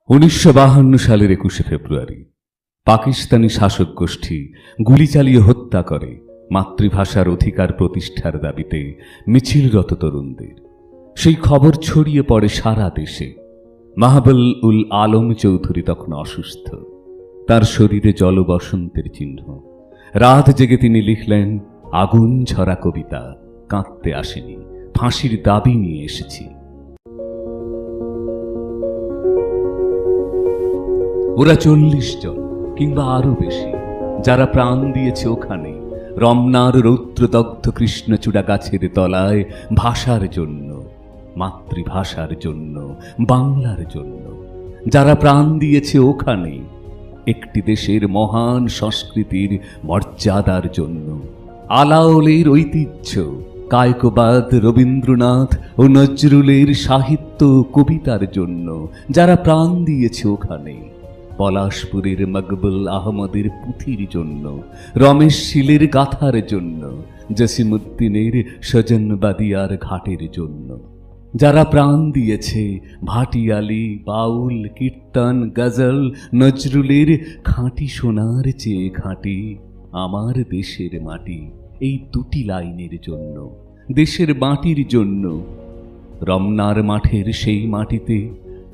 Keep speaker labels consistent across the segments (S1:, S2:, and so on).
S1: 1952 সালের 21শে ফেব্রুয়ারি পাকিস্তানি শাসক গোষ্ঠী গুলি চালিয়ে হত্যা করে মাতৃভাষার অধিকার প্রতিষ্ঠার দাবিতে মিছিলরত তরুণদের। সেই খবর ছড়িয়ে পড়ে সারা দেশে। মাহবুল উল আলম চৌধুরী তখন অসুস্থ, তার শরীরে জলবসন্তের চিহ্ন। রাত জেগে তিনি লিখলেন আগুন ঝরা কবিতা, কাঁদতে আসেনি, ফাঁসির দাবি নিয়ে এসেছি। ওরা 40 জন কিংবা আরো বেশি, যারা প্রাণ দিয়েছে ওখানে রমনার রৌদ্রদগ্ধ কৃষ্ণচূড়া গাছের তলায় ভাষার জন্য, মাতৃভাষার জন্য, বাংলার জন্য। যারা প্রাণ দিয়েছে ওখানে একটি দেশের মহান সংস্কৃতির মর্যাদার জন্য, আলাওলের ঐতিহ্য, কায়কবাদ, রবীন্দ্রনাথ ও নজরুলের সাহিত্য কবিতার জন্য। যারা প্রাণ দিয়েছে ওখানে পলাশপুরের মকবুল আহমদের পুঁথির জন্য, রমেশ শীলের গাথার জন্য, জসিমউদ্দিনের সজনবাদিয়ার ঘাটের জন্য। যারা প্রাণ দিয়েছে ভাটিয়ালি, বাউল, কীর্তন, গজল, নজরুলের খাঁটি সোনার চেয়ে খাঁটি আমার দেশের মাটি, এই দুটি লাইনের জন্য, দেশের মাটির জন্য। রমনার মাঠের সেই মাটিতে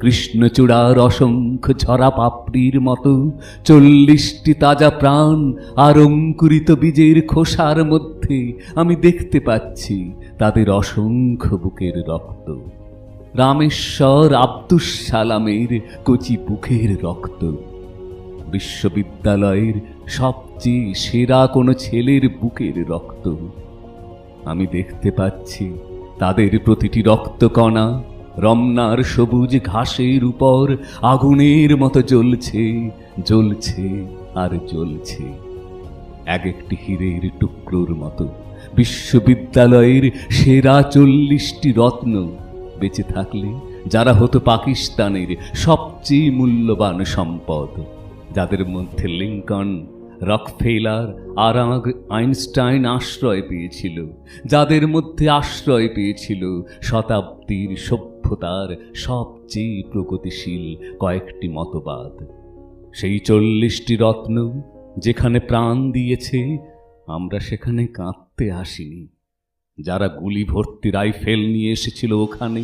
S1: কৃষ্ণচূড়ার অসংখ্য ঝরা পাপড়ির মতো 40টি তাজা প্রাণ আর অঙ্কুরিত বীজের খোসার মধ্যে আমি দেখতে পাচ্ছি তাদের অসংখ্য বুকের রক্ত, রামেশ্বর আব্দুস সালামের কচি বুকের রক্ত, বিশ্ববিদ্যালয়ের সবচেয়ে সেরা কোনো ছেলের বুকের রক্ত। আমি দেখতে পাচ্ছি তাদের প্রতিটি রক্তকণা রমনার সবুজ ঘাসের উপর আগুনের মতো জ্বলছে, জ্বলছে আর জ্বলছে, এক একটি হীরের টুকরোর মতো। বিশ্ববিদ্যালয়ের সেরা 40টি রত্ন বেঁচে থাকলে যারা হতো পাকিস্তানের সবচেয়ে মূল্যবান সম্পদ, যাদের মধ্যে লিঙ্কন, রকফেলার, আরাগ, আইনস্টাইন আশ্রয় পেয়েছিল, যাদের মধ্যে আশ্রয় পেয়েছিল শতাব্দীর সভ্যতার সবচেয়ে প্রগতিশীল কয়েকটি মতবাদ। সেই 40টি রত্ন যেখানে প্রাণ দিয়েছে, আমরা সেখানে কাঁদতে আসিনি। যারা গুলি ভর্তি রাইফেল নিয়ে এসেছিল ওখানে,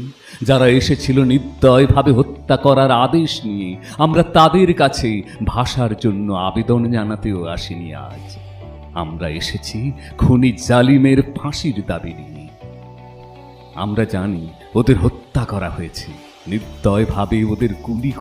S1: যারা এসেছিল নির্দয়ভাবে হত্যা করার আদেশ নিয়ে, আমরা তাদের কাছে ভাষার জন্য আবেদন জানাতেও আসিনি আজ। আমরা এসেছি খুনি জালিমের ফাঁসির দাবি নিয়ে। আমরা জানি ওদের হত্যা করা হয়েছে, নির্দয়ভাবে ওদের গুলি